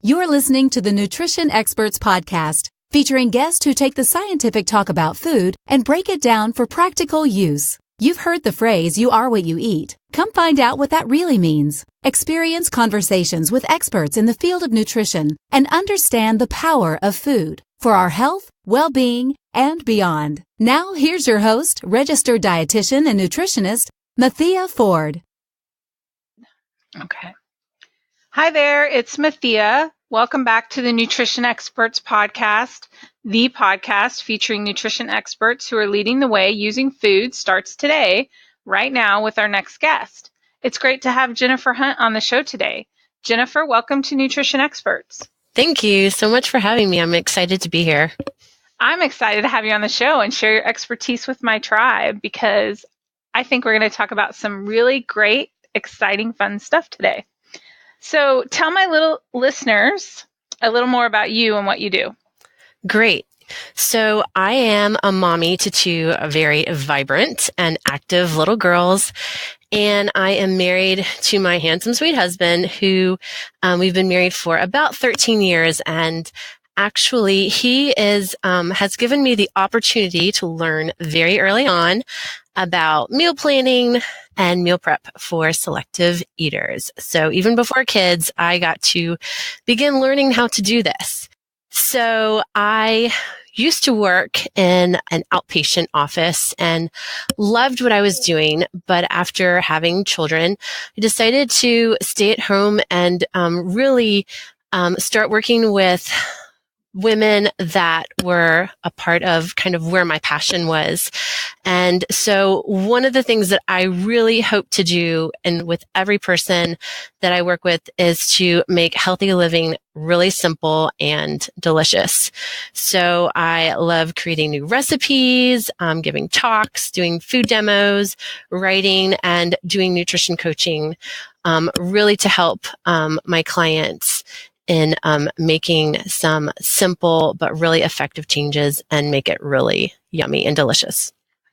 You're listening to the Nutrition Experts Podcast, featuring guests who take the scientific talk about food and break it down for practical use. You've heard the phrase, "You are what you eat." Come find out what that really means. Experience conversations with experts in the field of nutrition and understand the power of food for our health, well-being, and beyond. Now, here's your host, registered dietitian and nutritionist, Mathea Ford. Okay. Hi there, it's Mathea. Welcome back to the Nutrition Experts Podcast. The podcast featuring nutrition experts who are leading the way using food starts today, right now, with our next guest. It's great to have Jennifer Hunt on the show today. Jennifer, welcome to Nutrition Experts. Thank you so much for having me. I'm excited to be here. I'm excited to have you on the show and share your expertise with my tribe because I think we're going to talk about some really great, exciting, fun stuff today. So tell my little listeners a little more about you and what you do. Great. So I am a mommy to two very vibrant and active little girls, and I am married to my handsome, sweet husband who we've been married for about 13 years. And actually, he has given me the opportunity to learn very early on about meal planning and meal prep for selective eaters. So even before kids, I got to begin learning how to do this. So I used to work in an outpatient office and loved what I was doing. But after having children, I decided to stay at home and really start working with women that were a part of kind of where my passion was. And so one of the things that I really hope to do, and with every person that I work with, is to make healthy living really simple and delicious. So I love creating new recipes, giving talks, doing food demos, writing, and doing nutrition coaching, really to help my clients in making some simple but really effective changes and make it really yummy and delicious.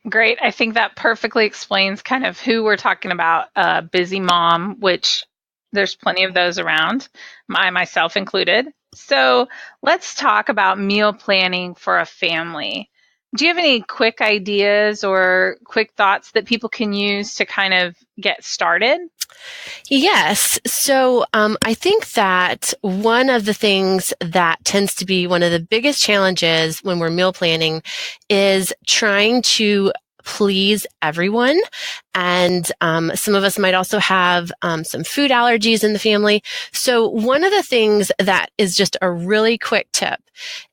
Great. I think that perfectly explains kind of who we're talking about, a busy mom, which there's plenty of those around, I myself included. So let's talk about meal planning for a family. Do you have any quick ideas or quick thoughts that people can use to kind of get started? Yes. So I think that one of the things that tends to be one of the biggest challenges when we're meal planning is trying to please everyone. And some of us might also have some food allergies in the family. So one of the things that is just a really quick tip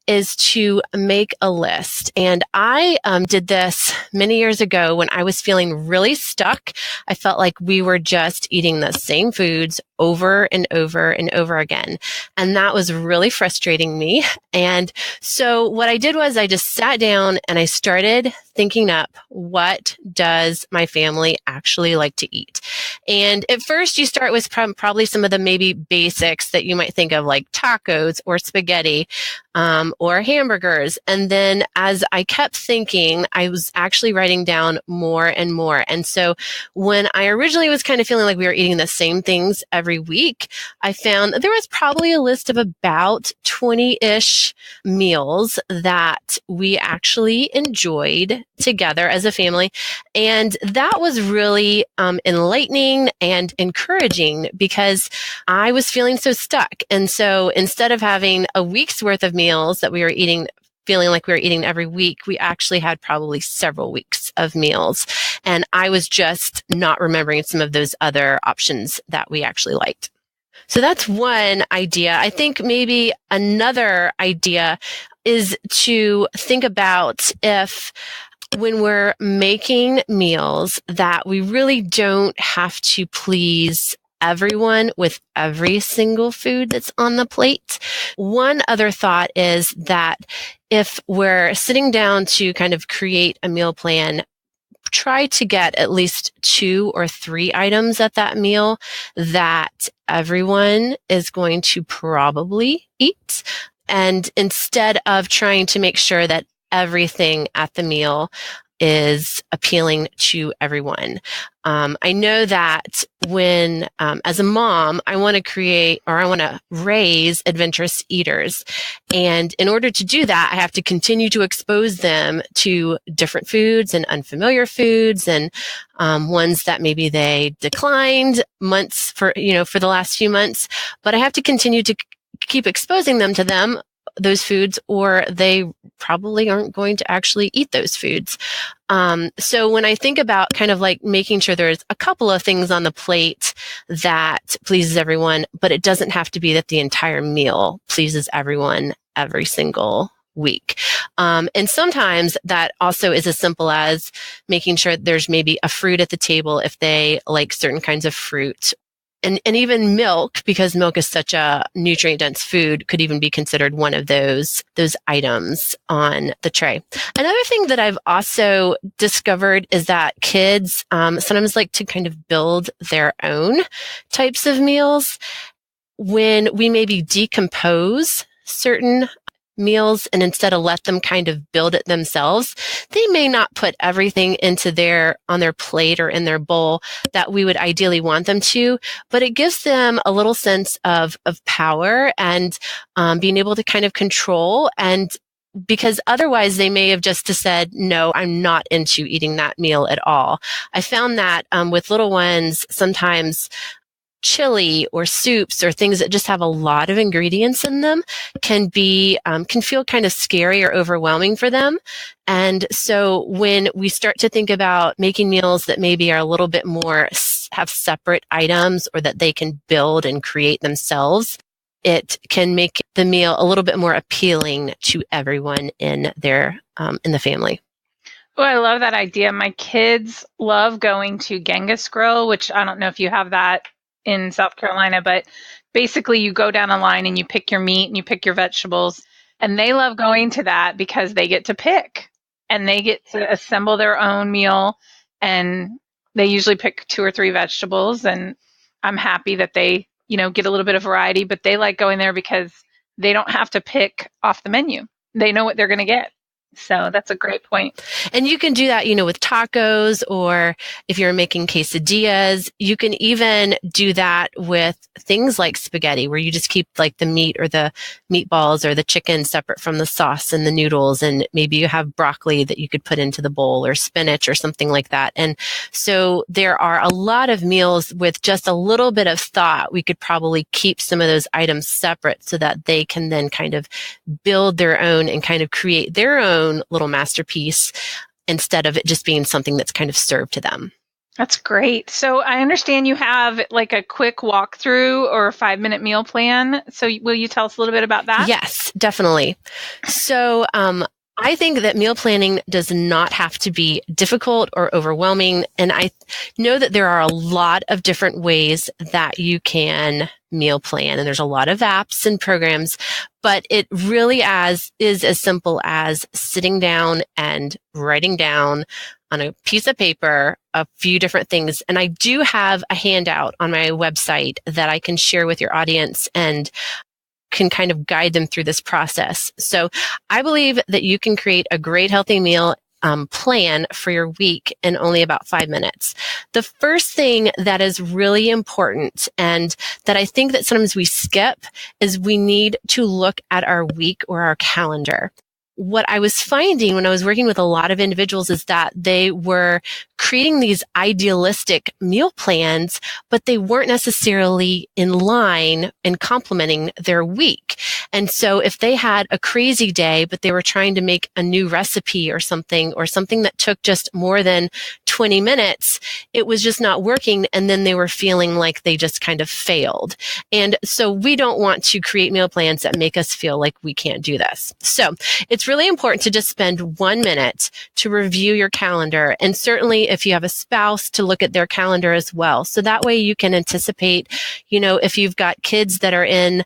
is to make a list. And I did this many years ago when I was feeling really stuck. I felt like we were just eating the same foods over and over and over again. And that was really frustrating me. And so what I did was I just sat down and I started thinking up, what does my family actually like to eat? And at first you start with probably some of the maybe basics that you might think of, like tacos or spaghetti, or hamburgers. And then as I kept thinking, I was actually writing down more and more. And so when I originally was kind of feeling like we were eating the same things every week, I found there was probably a list of about 20-ish meals that we actually enjoyed together as a family. And that was really enlightening and encouraging because I was feeling so stuck. And so instead of having a week's worth of meals that we were eating, feeling like we were eating every week, we actually had probably several weeks of meals. And I was just not remembering some of those other options that we actually liked. So that's one idea. I think maybe another idea is to think about if when we're making meals that we really don't have to please everyone with every single food that's on the plate. One other thought is that if we're sitting down to kind of create a meal plan, try to get at least 2 or 3 items at that meal that everyone is going to probably eat. And instead of trying to make sure that everything at the meal is appealing to everyone. I know that when, as a mom, I want to create or I want to raise adventurous eaters. And in order to do that, I have to continue to expose them to different foods and unfamiliar foods and ones that maybe they declined months for the last few months. But I have to continue to keep exposing them to those foods, or they probably aren't going to actually eat those foods. So when I think about kind of like making sure there's a couple of things on the plate that pleases everyone, but it doesn't have to be that the entire meal pleases everyone every single week. And sometimes that also is as simple as making sure there's maybe a fruit at the table if they like certain kinds of fruit. And even milk, because milk is such a nutrient-dense food, could even be considered one of those items on the tray. Another thing that I've also discovered is that kids sometimes like to kind of build their own types of meals. When we maybe decompose certain meals and instead of let them kind of build it themselves, they may not put everything on their plate or in their bowl that we would ideally want them to, but it gives them a little sense of power and being able to kind of control, and because otherwise they may have just said, no, I'm not into eating that meal at all. I found that with little ones, sometimes chili or soups or things that just have a lot of ingredients in them can feel kind of scary or overwhelming for them. And so when we start to think about making meals that maybe are a little bit more have separate items or that they can build and create themselves, it can make the meal a little bit more appealing to everyone in the family. Oh, I love that idea. My kids love going to Genghis Grill, which I don't know if you have that in South Carolina, but basically you go down a line and you pick your meat and you pick your vegetables, and they love going to that because they get to pick and they get to assemble their own meal, and they usually pick 2 or 3 vegetables, and I'm happy that they, get a little bit of variety, but they like going there because they don't have to pick off the menu. They know what they're going to get. So that's a great point. And you can do that, with tacos, or if you're making quesadillas, you can even do that with things like spaghetti, where you just keep like the meat or the meatballs or the chicken separate from the sauce and the noodles. And maybe you have broccoli that you could put into the bowl, or spinach or something like that. And so there are a lot of meals with just a little bit of thought. We could probably keep some of those items separate so that they can then kind of build their own and kind of create their own little masterpiece instead of it just being something that's kind of served to them. That's great. So I understand you have like a quick walkthrough or a 5-minute meal plan. So will you tell us a little bit about that? Yes, definitely. So I think that meal planning does not have to be difficult or overwhelming. And I know that there are a lot of different ways that you can meal plan, and there's a lot of apps and programs, but it really is as simple as sitting down and writing down on a piece of paper a few different things. And I do have a handout on my website that I can share with your audience and can kind of guide them through this process. So I believe that you can create a great healthy meal plan for your week in only about 5 minutes. The first thing that is really important, and that I think that sometimes we skip, is we need to look at our week or our calendar. What I was finding when I was working with a lot of individuals is that they were creating these idealistic meal plans, but they weren't necessarily in line and complementing their week. And so if they had a crazy day, but they were trying to make a new recipe or something that took just more than 20 minutes, it was just not working. And then they were feeling like they just kind of failed. And so we don't want to create meal plans that make us feel like we can't do this. So it's really important to just spend 1 minute to review your calendar. And certainly if you have a spouse, to look at their calendar as well. So that way you can anticipate, if you've got kids that are in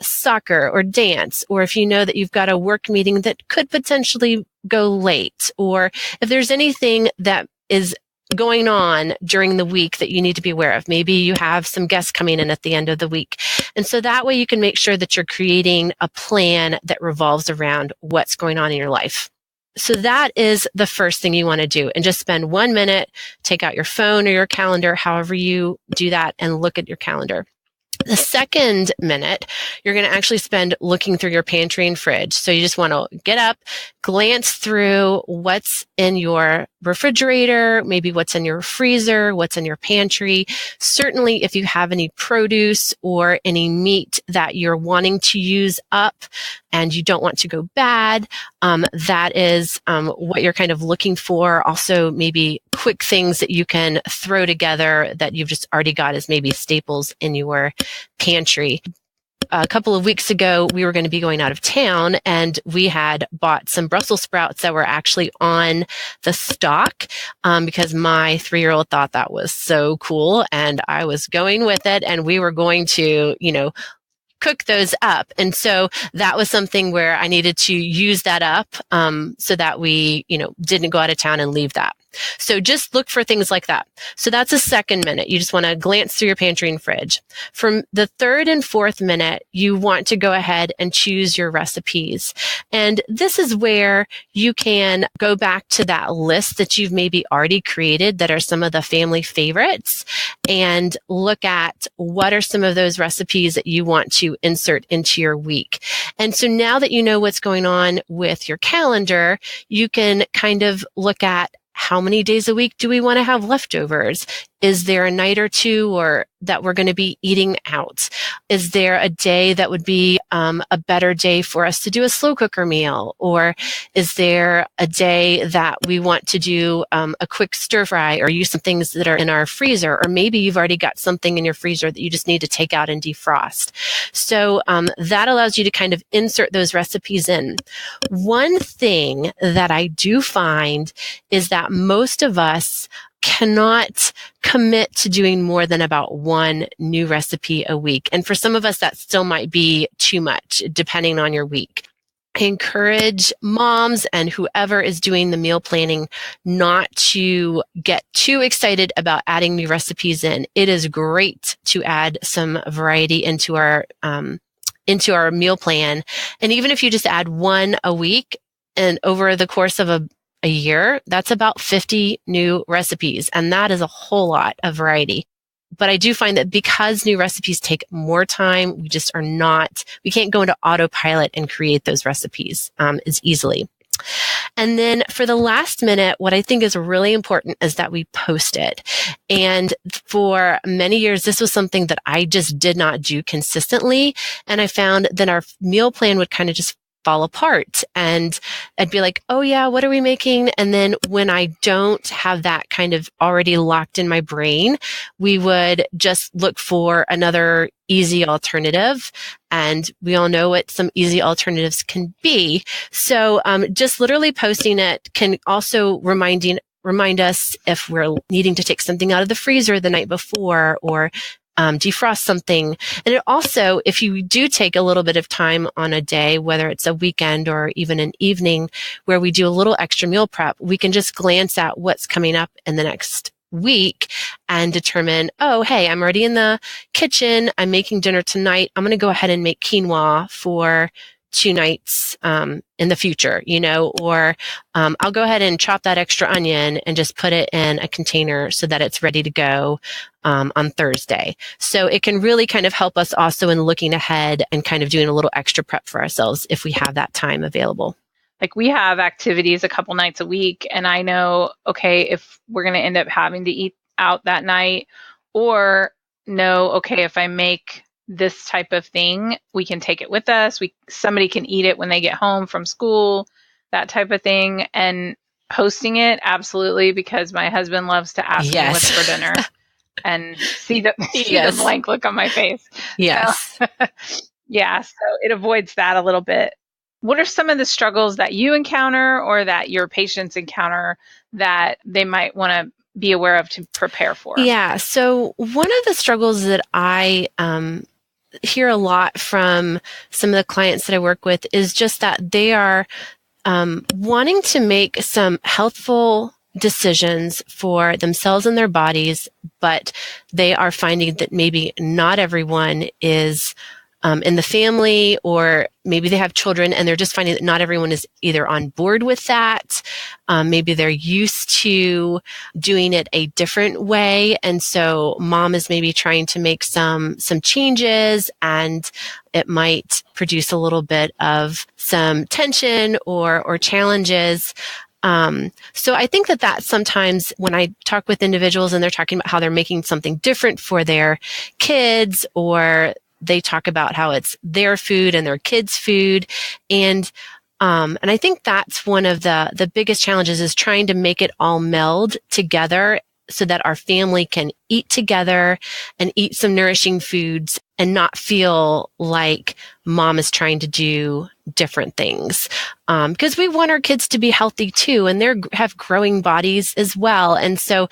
soccer or dance, or if you know that you've got a work meeting that could potentially go late, or if there's anything that is going on during the week that you need to be aware of. Maybe you have some guests coming in at the end of the week. And so that way you can make sure that you're creating a plan that revolves around what's going on in your life. So that is the first thing you want to do. And just spend 1 minute, take out your phone or your calendar, however you do that, and look at your calendar. The second minute, you're going to actually spend looking through your pantry and fridge. So you just want to get up, glance through what's in your refrigerator, maybe what's in your freezer, what's in your pantry. Certainly, if you have any produce or any meat that you're wanting to use up and you don't want to go bad, that is what you're kind of looking for. Also, maybe quick things that you can throw together that you've just already got as maybe staples in your pantry. A couple of weeks ago, we were going to be going out of town, and we had bought some Brussels sprouts that were actually on the stock because my 3-year-old thought that was so cool, and I was going with it, and we were going to, cook those up. And so that was something where I needed to use that up so that we, didn't go out of town and leave that. So just look for things like that. So that's a second minute. You just want to glance through your pantry and fridge. From the third and fourth minute, you want to go ahead and choose your recipes. And this is where you can go back to that list that you've maybe already created that are some of the family favorites and look at what are some of those recipes that you want to insert into your week. And so now that you know what's going on with your calendar, you can kind of look at how many days a week do we want to have leftovers? Is there a night or two or that we're going to be eating out? Is there a day that would be a better day for us to do a slow cooker meal? Or is there a day that we want to do a quick stir fry or use some things that are in our freezer? Or maybe you've already got something in your freezer that you just need to take out and defrost. So that allows you to kind of insert those recipes in. One thing that I do find is that most of us cannot commit to doing more than about one new recipe a week. And for some of us, that still might be too much, depending on your week. I encourage moms and whoever is doing the meal planning not to get too excited about adding new recipes in. It is great to add some variety into our meal plan. And even if you just add one a week and over the course of a year, that's about 50 new recipes. And that is a whole lot of variety. But I do find that because new recipes take more time, we can't go into autopilot and create those recipes as easily. And then for the last minute, what I think is really important is that we post it. And for many years, this was something that I just did not do consistently. And I found that our meal plan would kind of just fall apart. And I'd be like, oh yeah, what are we making? And then when I don't have that kind of already locked in my brain, we would just look for another easy alternative. And we all know what some easy alternatives can be. So just literally posting it can also remind us if we're needing to take something out of the freezer the night before or defrost something. And it also, if you do take a little bit of time on a day, whether it's a weekend or even an evening where we do a little extra meal prep, we can just glance at what's coming up in the next week and determine, oh, hey, I'm already in the kitchen. I'm making dinner tonight. I'm going to go ahead and make quinoa for 2 nights in the future, or I'll go ahead and chop that extra onion and just put it in a container so that it's ready to go on Thursday. So it can really kind of help us also in looking ahead and kind of doing a little extra prep for ourselves if we have that time available. Like we have activities a couple nights a week, and I know, okay, if we're going to end up having to eat out that night, or no, okay, if I make this type of thing, we can take it with us. Somebody can eat it when they get home from school, that type of thing. And posting it, absolutely, because my husband loves to ask me what's for dinner and see the blank look on my face. Yes. So, yeah, so it avoids that a little bit. What are some of the struggles that you encounter or that your patients encounter that they might want to be aware of to prepare for? Yeah. So one of the struggles that I hear a lot from some of the clients that I work with is just that they are wanting to make some healthful decisions for themselves and their bodies, but they are finding that maybe not everyone is in the family, or maybe they have children and they're just finding that not everyone is either on board with that. Maybe they're used to doing it a different way. And so mom is maybe trying to make some changes, and it might produce a little bit of some tension or challenges. So I think that sometimes when I talk with individuals and they're talking about how they're making something different for their kids, or they talk about how it's their food and their kids' food. And I think that's one of the biggest challenges, is trying to make it all meld together so that our family can eat together and eat some nourishing foods and not feel like mom is trying to do different things. Because we want our kids to be healthy too, and they have growing bodies as well. And so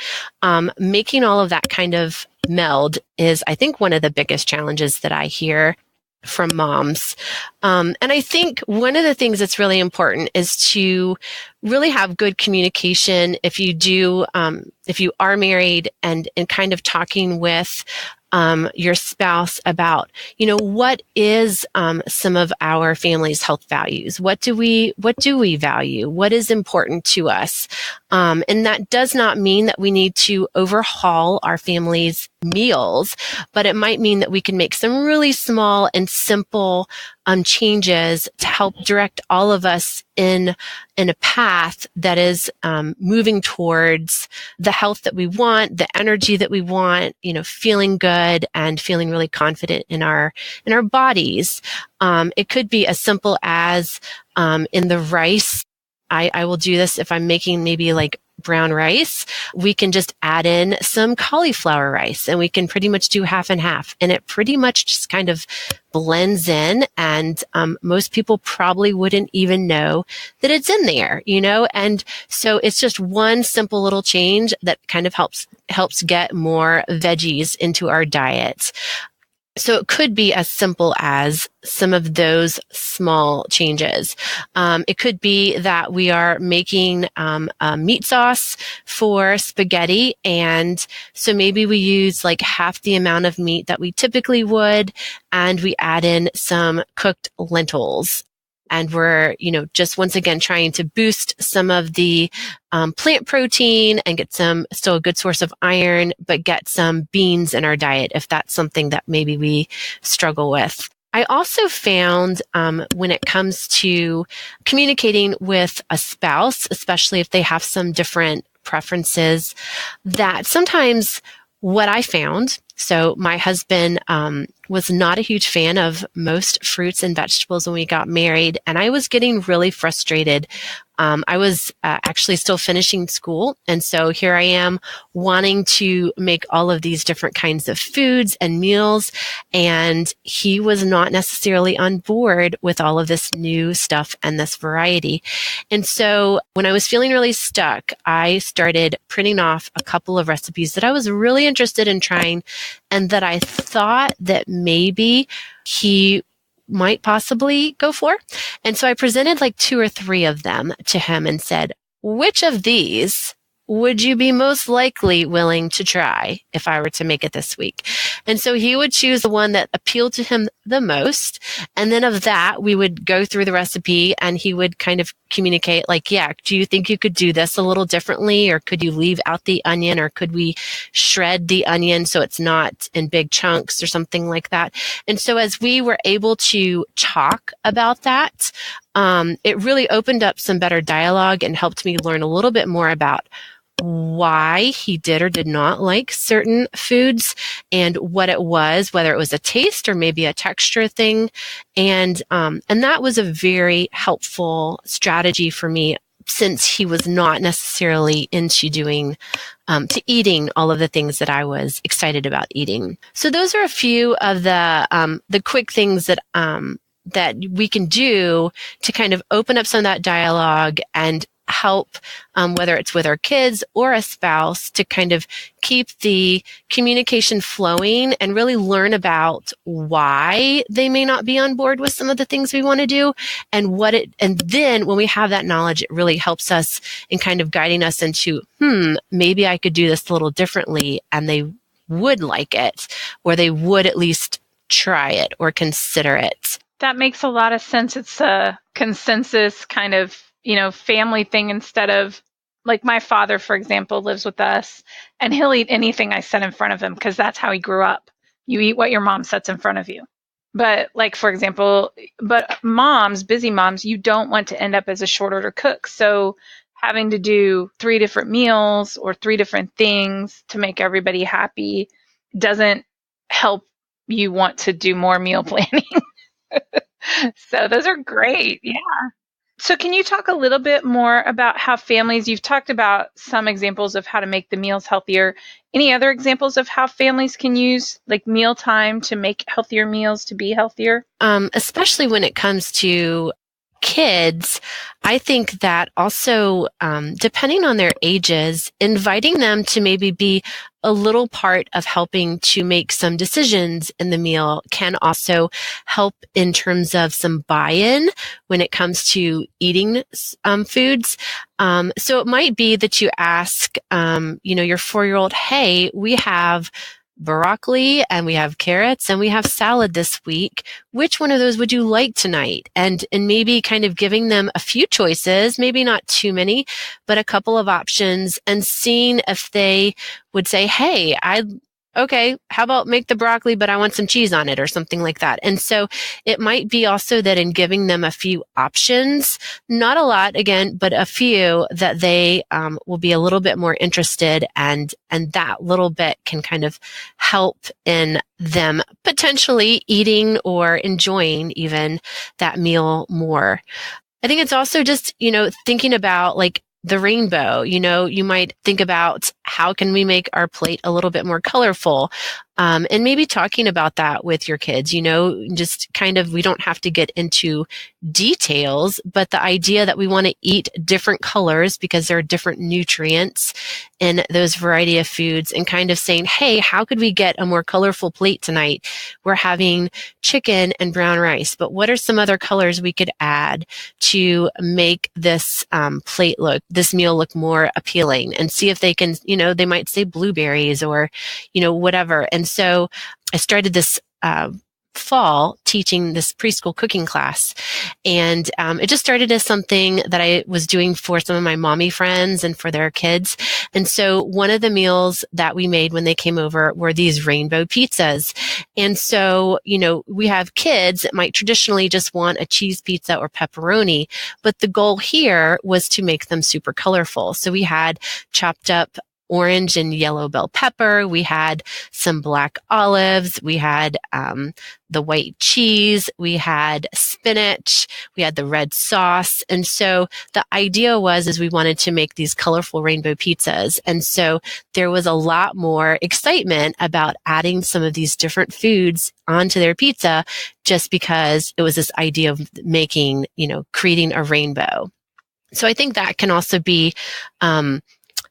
making all of that kind of meld is, I think, one of the biggest challenges that I hear from moms. And I think one of the things that's really important is to really have good communication if you are married, and kind of talking with your spouse about, what is some of our family's health values? What do we value? What is important to us? And that does not mean that we need to overhaul our family's meals, but it might mean that we can make some really small and simple changes to help direct all of us in a path that is moving towards the health that we want, the energy that we want, feeling good and feeling really confident in our bodies. It could be as simple as in the rice. I will do this if I'm making maybe like brown rice. We can just add in some cauliflower rice, and we can pretty much do half and half. And it pretty much just kind of blends in. And most people probably wouldn't even know that it's in there, And so it's just one simple little change that kind of helps get more veggies into our diet. So it could be as simple as some of those small changes. It could be that we are making a meat sauce for spaghetti, and so maybe we use like half the amount of meat that we typically would, and we add in some cooked lentils. And we're, just once again trying to boost some of the plant protein and get still a good source of iron, but get some beans in our diet if that's something that maybe we struggle with. I also found when it comes to communicating with a spouse, especially if they have some different preferences, that sometimes what I found, so my husband was not a huge fan of most fruits and vegetables when we got married, and I was getting really frustrated. I was actually still finishing school, and so here I am wanting to make all of these different kinds of foods and meals, and he was not necessarily on board with all of this new stuff and this variety. And so when I was feeling really stuck, I started printing off a couple of recipes that I was really interested in trying, and that I thought that maybe he might possibly go for. And so I presented like 2 or 3 of them to him and said, which of these would you be most likely willing to try if I were to make it this week? And so he would choose the one that appealed to him the most. And then of that, we would go through the recipe, and he would kind of communicate like, yeah, do you think you could do this a little differently? Or could you leave out the onion? Or could we shred the onion so it's not in big chunks or something like that? And so as we were able to talk about that, it really opened up some better dialogue and helped me learn a little bit more about why he did or did not like certain foods and what it was, whether it was a taste or maybe a texture thing. And that was a very helpful strategy for me, since he was not necessarily into eating all of the things that I was excited about eating. So those are a few of the quick things that we can do to kind of open up some of that dialogue and help, whether it's with our kids or a spouse, to kind of keep the communication flowing and really learn about why they may not be on board with some of the things we want to do, and then when we have that knowledge, it really helps us in kind of guiding us into, maybe I could do this a little differently, and they would like it, or they would at least try it or consider it. That makes a lot of sense. It's a consensus kind of, family thing instead of, like, my father, for example, lives with us and he'll eat anything I set in front of him because that's how he grew up. You eat what your mom sets in front of you. But, like, for example, moms, busy moms, you don't want to end up as a short order cook. So having to do 3 different meals or 3 different things to make everybody happy doesn't help you want to do more meal planning. So those are great. Yeah. So can you talk a little bit more about how families, you've talked about some examples of how to make the meals healthier. Any other examples of how families can use like mealtime to make healthier meals to be healthier? Especially when it comes to kids, I think that also, depending on their ages, inviting them to maybe be a little part of helping to make some decisions in the meal can also help in terms of some buy-in when it comes to eating foods. So it might be that you ask, your 4-year-old, hey, we have broccoli and we have carrots and we have salad this week. Which one of those would you like tonight? And maybe kind of giving them a few choices, maybe not too many, but a couple of options, and seeing if they would say, hey, okay, how about make the broccoli, but I want some cheese on it or something like that. And so it might be also that in giving them a few options, not a lot again, but a few, that they will be a little bit more interested, and that little bit can kind of help in them potentially eating or enjoying even that meal more. I think it's also just, thinking about like the rainbow. You might think about how can we make our plate a little bit more colorful, and maybe talking about that with your kids, just kind of, we don't have to get into details, but the idea that we want to eat different colors because there are different nutrients in those variety of foods, and kind of saying, hey, how could we get a more colorful plate tonight? We're having chicken and brown rice, but what are some other colors we could add to make this this meal look more appealing? And see if they can, they might say blueberries or, whatever. And so I started this fall teaching this preschool cooking class, and it just started as something that I was doing for some of my mommy friends and for their kids. And so one of the meals that we made when they came over were these rainbow pizzas. And so, we have kids that might traditionally just want a cheese pizza or pepperoni, but the goal here was to make them super colorful. So we had chopped up orange and yellow bell pepper. We had some black olives. We had the white cheese. We had spinach. We had the red sauce. And so the idea is we wanted to make these colorful rainbow pizzas. And so there was a lot more excitement about adding some of these different foods onto their pizza, just because it was this idea of making, creating a rainbow. So I think that can also be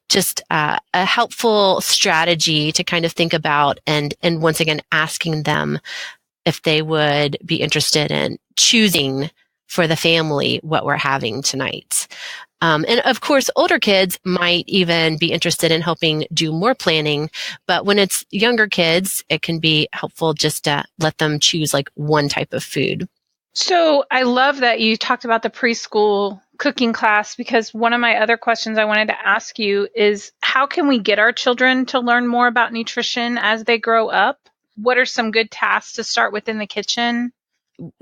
just a helpful strategy to kind of think about, and once again, asking them if they would be interested in choosing for the family what we're having tonight. And of course, older kids might even be interested in helping do more planning, but when it's younger kids, it can be helpful just to let them choose like one type of food. So I love that you talked about the preschool cooking class, because one of my other questions I wanted to ask you is, how can we get our children to learn more about nutrition as they grow up? What are some good tasks to start with in the kitchen?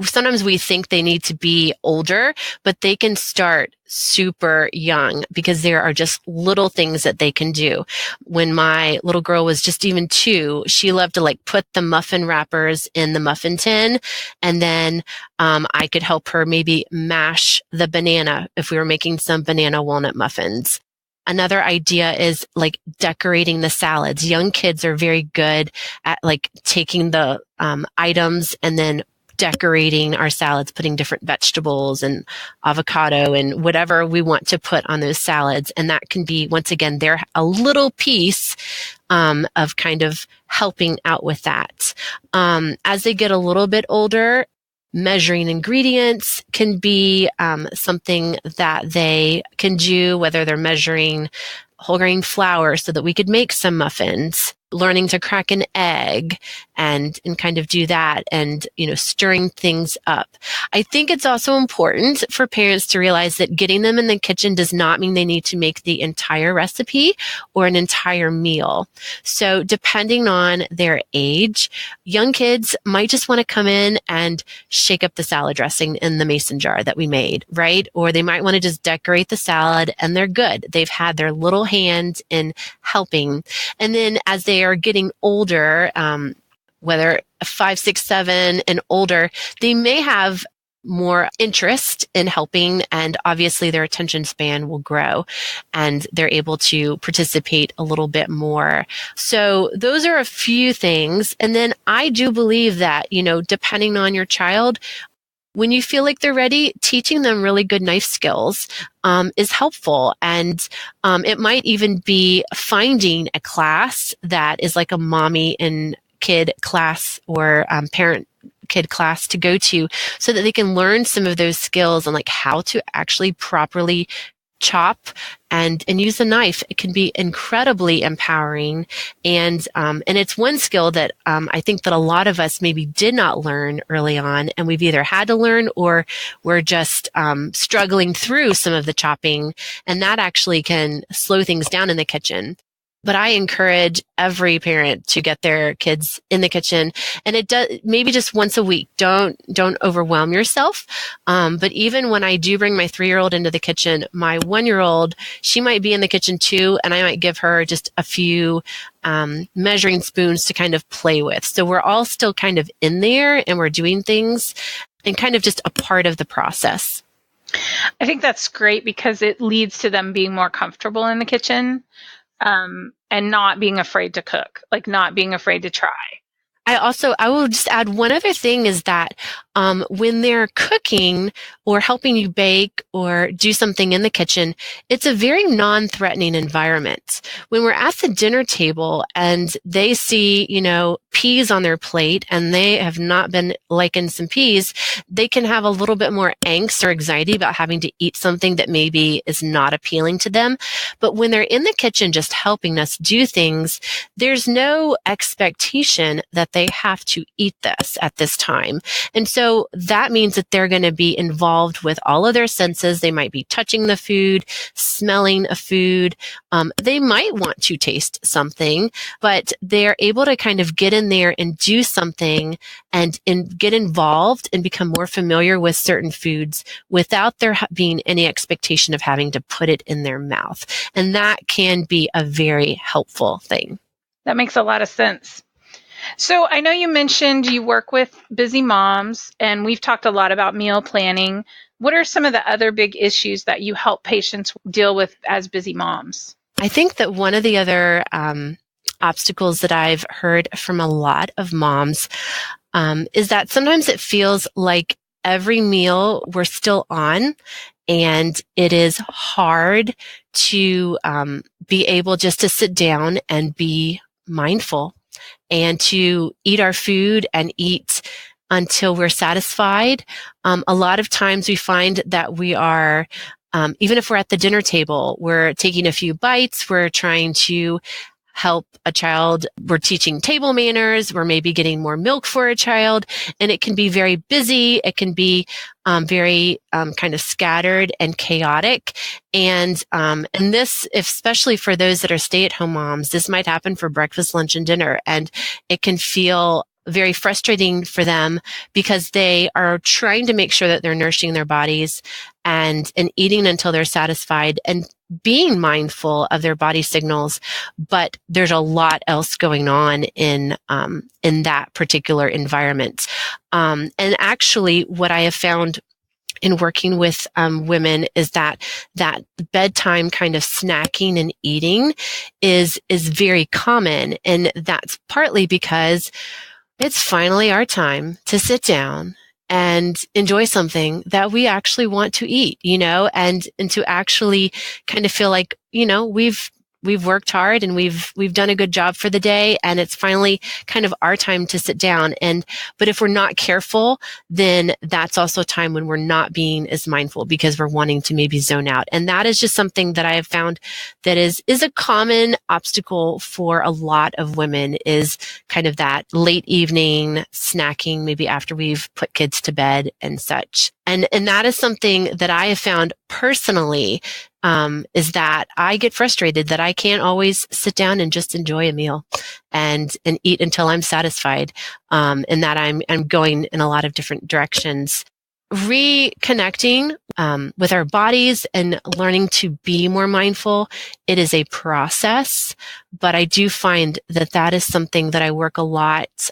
Sometimes we think they need to be older, but they can start super young, because there are just little things that they can do. When my little girl was just even 2, she loved to like put the muffin wrappers in the muffin tin, and then I could help her maybe mash the banana if we were making some banana walnut muffins. Another idea is like decorating the salads. Young kids are very good at like taking the items and then decorating our salads, putting different vegetables and avocado and whatever we want to put on those salads. And that can be, once again, they're a little piece of kind of helping out with that. As they get a little bit older, measuring ingredients can be something that they can do, whether they're measuring whole grain flour so that we could make some muffins, learning to crack an egg and kind of do that and, stirring things up. I think it's also important for parents to realize that getting them in the kitchen does not mean they need to make the entire recipe or an entire meal. So depending on their age, young kids might just want to come in and shake up the salad dressing in the mason jar that we made, right? Or they might want to just decorate the salad and they're good. They've had their little hand in helping. And then as they are getting older, whether 5, 6, 7 and older, they may have more interest in helping, and obviously their attention span will grow and they're able to participate a little bit more. So those are a few things. And then I do believe that, depending on your child, when you feel like they're ready, teaching them really good knife skills is helpful. And it might even be finding a class that is like a mommy and kid class or parent kid class to go to so that they can learn some of those skills and like how to actually properly chop and use a knife. It can be incredibly empowering. And it's one skill that I think that a lot of us maybe did not learn early on, and we've either had to learn or we're just struggling through some of the chopping, and that actually can slow things down in the kitchen. But I encourage every parent to get their kids in the kitchen, and it does maybe just once a week. Don't overwhelm yourself. But even when I do bring my 3-year-old into the kitchen, my 1-year-old, she might be in the kitchen too, and I might give her just a few measuring spoons to kind of play with. So we're all still kind of in there, and we're doing things, and kind of just a part of the process. I think that's great because it leads to them being more comfortable in the kitchen. And not being afraid to cook, like not being afraid to try. I will just add one other thing is that when they're cooking or helping you bake or do something in the kitchen, it's a very non-threatening environment. When we're at the dinner table and they see, peas on their plate and they have not been liking some peas, they can have a little bit more angst or anxiety about having to eat something that maybe is not appealing to them. But when they're in the kitchen just helping us do things, there's no expectation that they have to eat this at this time. And so that means that they're going to be involved with all of their senses. They might be touching the food, smelling a food. They might want to taste something, but they're able to kind of get in there and do something and get involved and become more familiar with certain foods without there being any expectation of having to put it in their mouth. And that can be a very helpful thing. That makes a lot of sense. So I know you mentioned you work with busy moms, and we've talked a lot about meal planning. What are some of the other big issues that you help patients deal with as busy moms? I think that one of the other obstacles that I've heard from a lot of moms is that sometimes it feels like every meal we're still on, and it is hard to be able just to sit down and be mindful and to eat our food and eat until we're satisfied. A lot of times we find that we are, even if we're at the dinner table, we're taking a few bites, we're trying to help a child, we're teaching table manners, we're maybe getting more milk for a child, and it can be very busy, it can be very kind of scattered and chaotic. And this, especially for those that are stay-at-home moms, this might happen for breakfast, lunch, and dinner, and it can feel very frustrating for them because they are trying to make sure that they're nourishing their bodies and eating until they're satisfied and being mindful of their body signals, but there's a lot else going on in that particular environment. And actually, what I have found in working with women is that bedtime kind of snacking and eating is very common, and that's partly because it's finally our time to sit down and enjoy something that we actually want to eat, and to actually kind of feel like, we've we've worked hard and we've done a good job for the day, and it's finally kind of our time to sit down. But if we're not careful, then that's also a time when we're not being as mindful because we're wanting to maybe zone out. And that is just something that I have found that is a common obstacle for a lot of women, is kind of that late evening snacking, maybe after we've put kids to bed and such. And that is something that I have found personally, is that I get frustrated that I can't always sit down and just enjoy a meal and eat until I'm satisfied, and that I'm going in a lot of different directions. Reconnecting with our bodies and learning to be more mindful, it is a process, but I do find that is something that I work a lot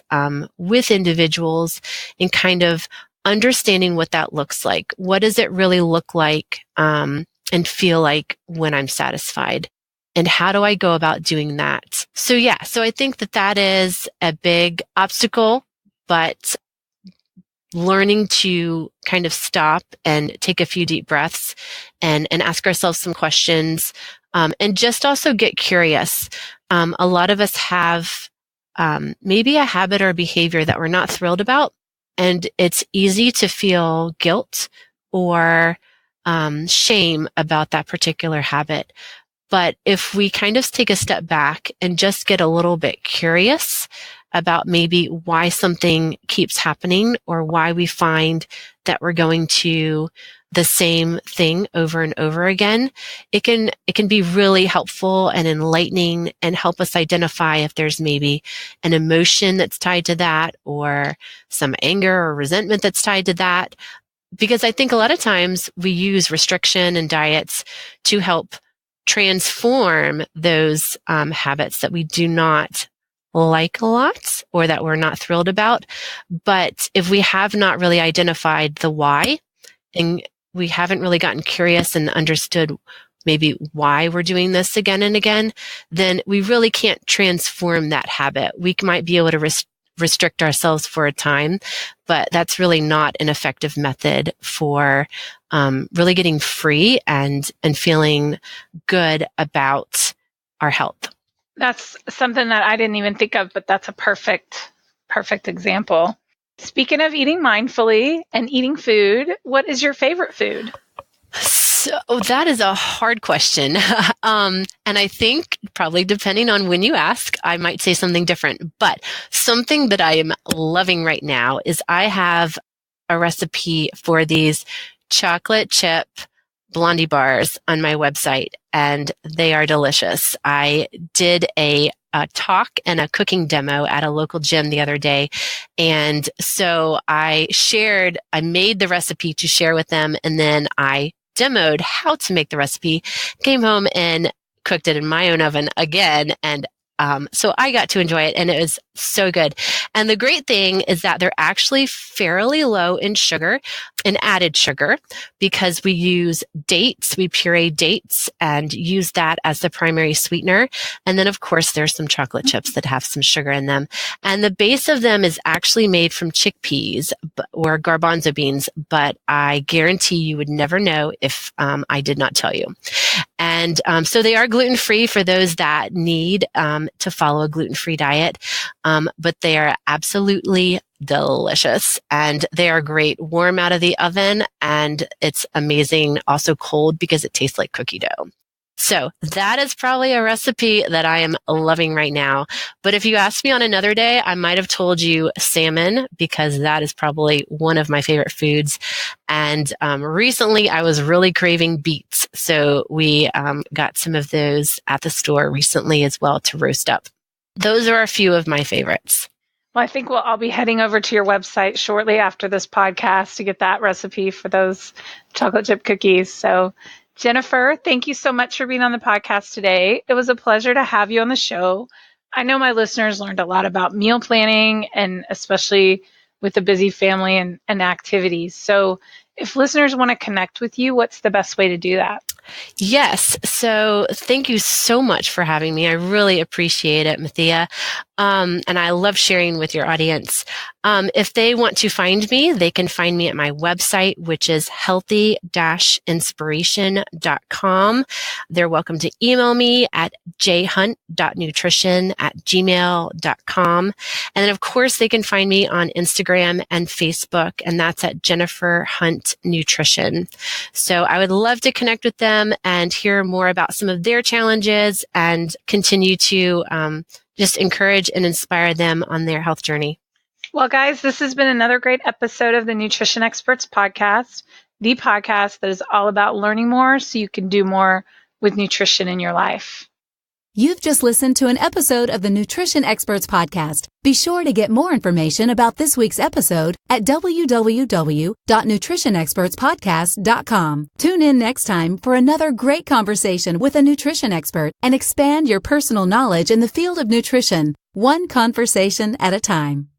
with individuals in kind of understanding what that looks like. What does it really look like and feel like when I'm satisfied? And how do I go about doing that? So I think that is a big obstacle, but learning to kind of stop and take a few deep breaths and ask ourselves some questions, and just also get curious. A lot of us have maybe a habit or behavior that we're not thrilled about, and it's easy to feel guilt or shame about that particular habit. But if we kind of take a step back and just get a little bit curious about maybe why something keeps happening, or why we find that we're going to the same thing over and over again, it can be really helpful and enlightening and help us identify if there's maybe an emotion that's tied to that, or some anger or resentment that's tied to that. Because I think a lot of times we use restriction and diets to help transform those habits that we do not like a lot, or that we're not thrilled about. But if we have not really identified the why, and we haven't really gotten curious and understood maybe why we're doing this again and again, then we really can't transform that habit. We might be able to restrict ourselves for a time, but that's really not an effective method for really getting free and feeling good about our health. That's something that I didn't even think of, but that's a perfect example. Speaking of eating mindfully and eating food, what is your favorite food? So that is a hard question. And I think probably depending on when you ask, I might say something different. But something that I am loving right now is I have a recipe for these chocolate chip Blondie bars on my website, and they are delicious. I did a talk and a cooking demo at a local gym the other day. And so I made the recipe to share with them, and then I demoed how to make the recipe, came home and cooked it in my own oven again. And so I got to enjoy it, and it was so good. And the great thing is that they're actually fairly low in sugar and added sugar, because we use dates, we puree dates and use that as the primary sweetener. And then of course there's some chocolate chips that have some sugar in them. And the base of them is actually made from chickpeas or garbanzo beans, but I guarantee you would never know if I did not tell you. And so they are gluten-free for those that need to follow a gluten-free diet, but they are absolutely delicious, and they are great warm out of the oven, and it's amazing also cold because it tastes like cookie dough. So that is probably a recipe that I am loving right now. But if you asked me on another day, I might have told you salmon, because that is probably one of my favorite foods. And recently I was really craving beets. So we got some of those at the store recently as well to roast up. Those are a few of my favorites. Well, I think I'll be heading over to your website shortly after this podcast to get that recipe for those chocolate chip cookies. So Jennifer, thank you so much for being on the podcast today. It was a pleasure to have you on the show. I know my listeners learned a lot about meal planning, and especially with a busy family and activities. So if listeners want to connect with you, what's the best way to do that? Yes. So thank you so much for having me. I really appreciate it, Mathea. and I love sharing with your audience. If they want to find me, they can find me at my website, which is healthy-inspiration.com. They're welcome to email me at jhunt.nutrition@gmail.com. And then, of course, they can find me on Instagram and Facebook, and that's at Jennifer Hunt Nutrition. So I would love to connect with them and hear more about some of their challenges and continue to just encourage and inspire them on their health journey. Well, guys, this has been another great episode of the Nutrition Experts Podcast, the podcast that is all about learning more so you can do more with nutrition in your life. You've just listened to an episode of the Nutrition Experts Podcast. Be sure to get more information about this week's episode at www.nutritionexpertspodcast.com. Tune in next time for another great conversation with a nutrition expert and expand your personal knowledge in the field of nutrition, one conversation at a time.